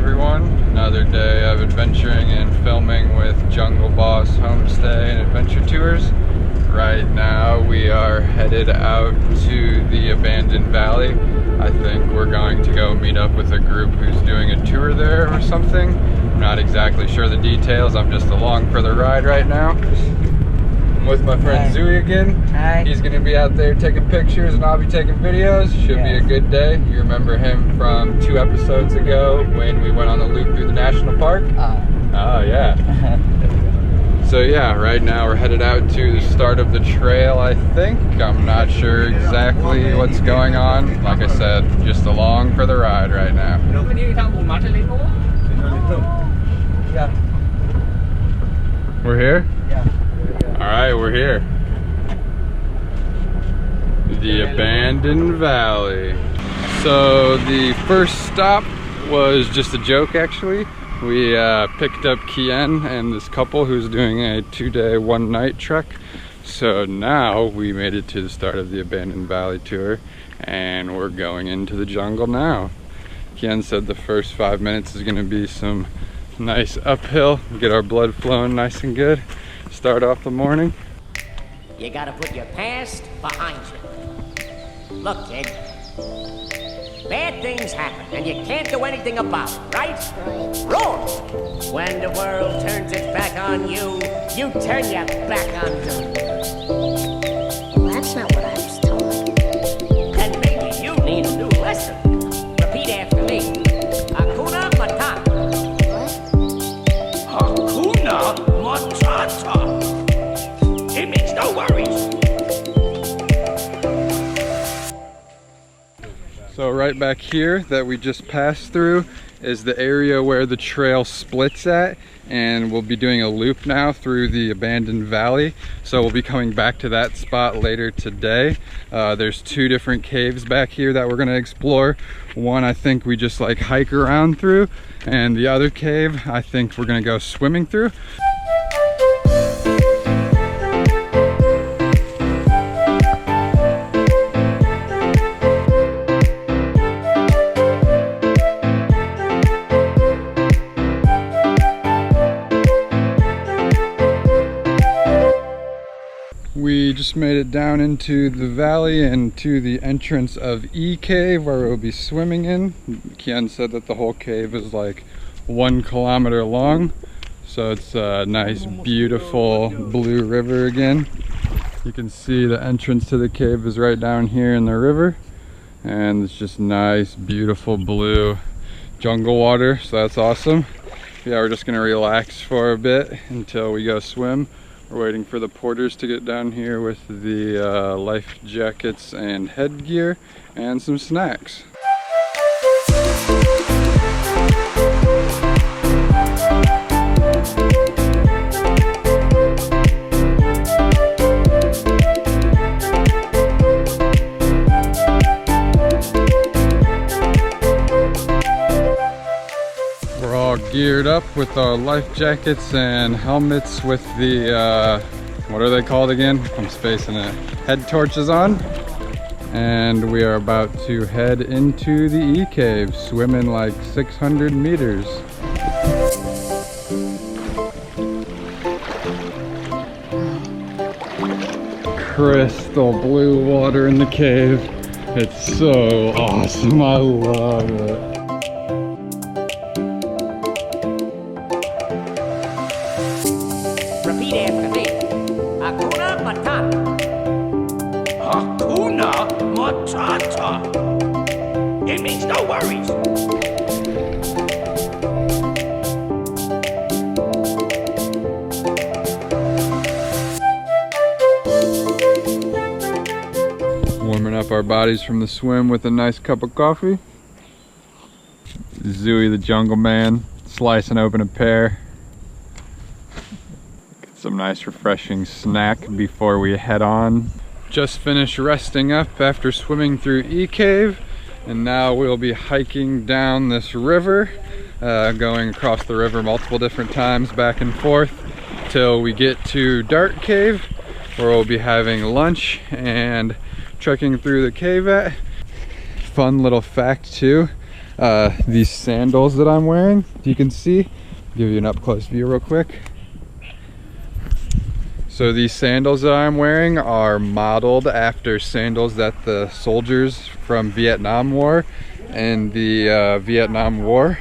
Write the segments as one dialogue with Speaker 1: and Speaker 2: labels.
Speaker 1: everyone. Another day of adventuring and filming with Jungle Boss Homestay and Adventure Tours. Right now we are headed out to the abandoned valley. I think we're going to go meet up with a group who's doing a tour there or something. I'm not exactly sure the details, I'm just along for the ride right now. I'm with my friend Zooey again.
Speaker 2: Hi.
Speaker 1: He's gonna be out there taking pictures and I'll be taking videos. Should be a good day. You remember him from 2 episodes ago when we went on the loop through the national park? Oh yeah. So yeah, right now we're headed out to the start of the trail, I think. I'm not sure exactly what's going on. Like I said, just along for the ride right now. We're here?
Speaker 2: Yeah.
Speaker 1: Alright, we're here. The abandoned valley. So the first stop was just a joke actually. We picked up Kian and this couple who's doing a 2-day, 1-night trek. So now we made it to the start of the abandoned valley tour and we're going into the jungle now. Kian said the first 5 minutes is gonna be some nice uphill, get our blood flowing nice and good. Start off the morning.
Speaker 3: You gotta put your past behind you. Look, kid. Bad things happen, and you can't do anything about it, right? Wrong! When the world turns its back on you, you turn your back on them.
Speaker 4: Well, that's not what I was told.
Speaker 3: Then maybe you need a new lesson. Repeat after me. Hakuna Matata.
Speaker 4: What?
Speaker 3: Hakuna Matata. It means no worries.
Speaker 1: So right back here that we just passed through is the area where the trail splits at, and we'll be doing a loop now through the abandoned valley. So we'll be coming back to that spot later today. There's 2 different caves back here that we're gonna explore. One I think we just like hike around through, and the other cave I think we're gonna go swimming through. We just made it down into the valley and to the entrance of E Cave where we'll be swimming in. Kian said that the whole cave is like 1 kilometer long. So it's a nice, beautiful blue river again. You can see the entrance to the cave is right down here in the river. And it's just nice, beautiful blue jungle water. So that's awesome. Yeah, we're just gonna relax for a bit until we go swim. We're waiting for the porters to get down here with the life jackets and headgear and some snacks. We're all geared up with our life jackets and helmets with the, what are they called again? I'm spacing it. Head torches on. And we are about to head into the E Cave, swimming like 600 meters. Crystal blue water in the cave. It's so awesome, I love it.
Speaker 3: Repeat after me. Hakuna Matata. Hakuna Matata. It means no worries.
Speaker 1: Warming up our bodies from the swim with a nice cup of coffee. Zooey the jungle man slicing open a pear. Get some nice refreshing snack before we head on. Just finished resting up after swimming through E Cave, and now we'll be hiking down this river, going across the river multiple different times back and forth till we get to Dark Cave, where we'll be having lunch and trekking through the cave at. Fun little fact too, these sandals that I'm wearing. You can see, give you an up close view real quick. So these sandals that I'm wearing are modeled after sandals that the soldiers from Vietnam wore in the Vietnam War.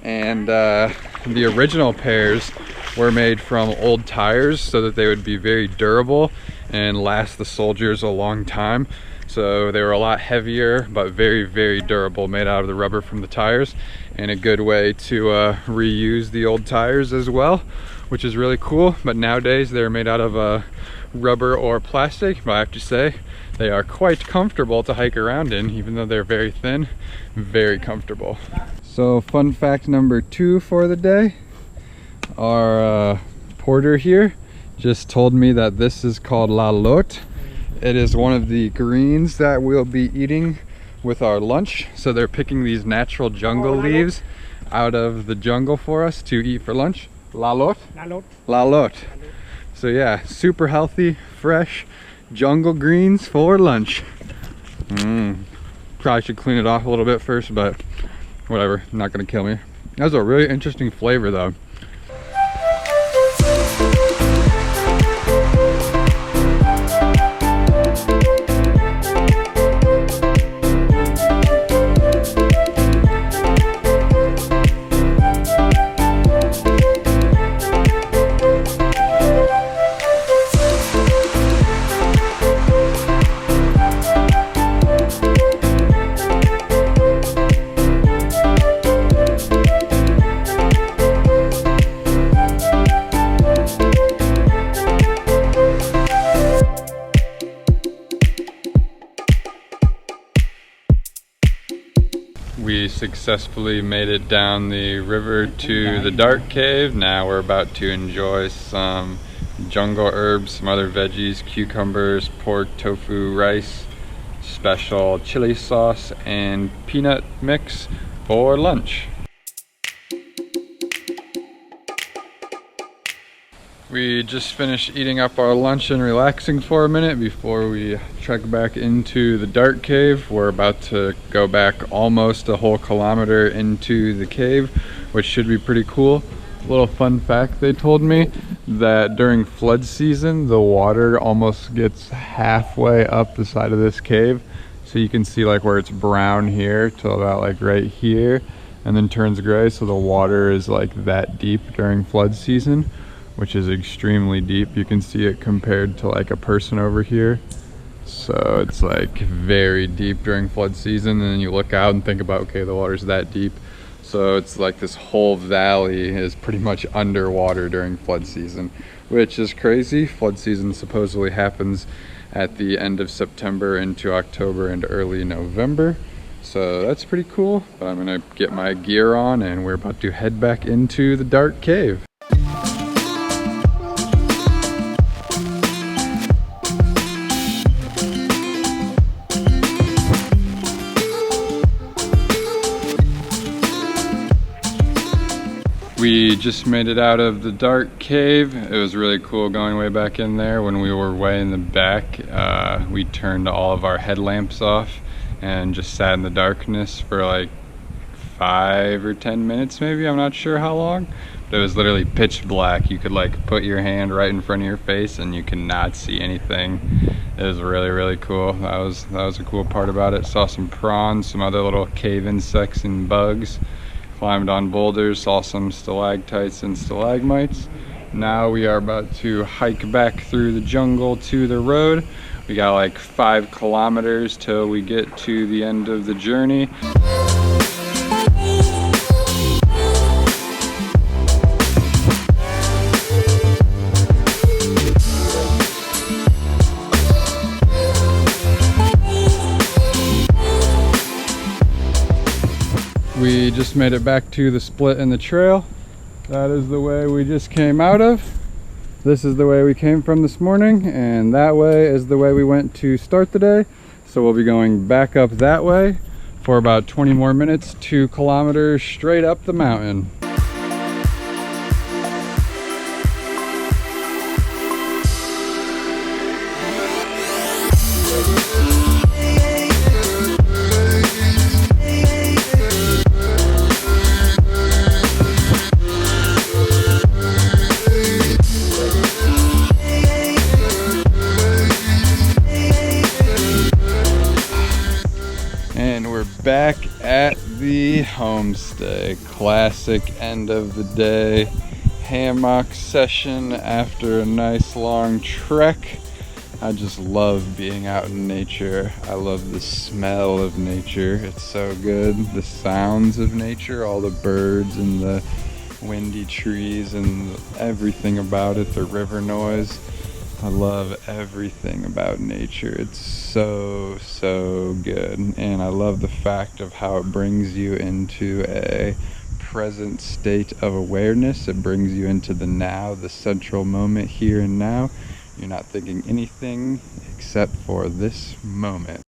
Speaker 1: And the original pairs were made from old tires so that they would be very durable and last the soldiers a long time. So they were a lot heavier but very, very durable, made out of the rubber from the tires, and a good way to reuse the old tires as well, which is really cool. But nowadays they're made out of rubber or plastic, but I have to say they are quite comfortable to hike around in, even though they're very thin, very comfortable. So fun fact number 2 for the day, our porter here just told me that this is called la lotte. It is one of the greens that we'll be eating with our lunch. So they're picking these natural jungle leaves out of the jungle for us to eat for lunch. La lotte? La lotte. La lotte. So yeah, super healthy, fresh jungle greens for lunch. Probably should clean it off a little bit first, but whatever, not gonna kill me. That's a really interesting flavor though. We successfully made it down the river to the dark cave. Now we're about to enjoy some jungle herbs, some other veggies, cucumbers, pork, tofu, rice, special chili sauce, and peanut mix for lunch. We just finished eating up our lunch and relaxing for a minute before we trek back into the dark cave. We're about to go back almost a whole kilometer into the cave, which should be pretty cool. Little fun fact they told me, that during flood season the water almost gets halfway up the side of this cave. So you can see like where it's brown here to about like right here, and then turns gray. So the water is like that deep during flood season, which is extremely deep. You can see it compared to like a person over here. So it's like very deep during flood season, and then you look out and think about, okay, the water's that deep. So it's like this whole valley is pretty much underwater during flood season, which is crazy. Flood season supposedly happens at the end of September into October and early November. So that's pretty cool. But I'm gonna get my gear on and we're about to head back into the dark cave. We just made it out of the dark cave. It was really cool going way back in there. When we were way in the back, we turned all of our headlamps off and just sat in the darkness for like 5 or 10 minutes maybe, I'm not sure how long. But it was literally pitch black. You could like put your hand right in front of your face and you could not see anything. It was really, really cool. That was a cool part about it. Saw some prawns, some other little cave insects and bugs. Climbed on boulders, saw some stalactites and stalagmites. Now we are about to hike back through the jungle to the road. We got like 5 kilometers till we get to the end of the journey. We just made it back to the split in the trail. That is the way we just came out of. This is the way we came from this morning, and that way is the way we went to start the day. So we'll be going back up that way for about 20 more minutes, 2 kilometers straight up the mountain. back at the homestay. Classic end of the day hammock session after a nice long trek. I just love being out in nature. I love the smell of nature. It's so good. The sounds of nature, all the birds and the windy trees and everything about it, the river noise. I love everything about nature. It's so good. And I love the fact of how it brings you into a present state of awareness. It brings you into the now, the central moment, here and now. You're not thinking anything except for this moment.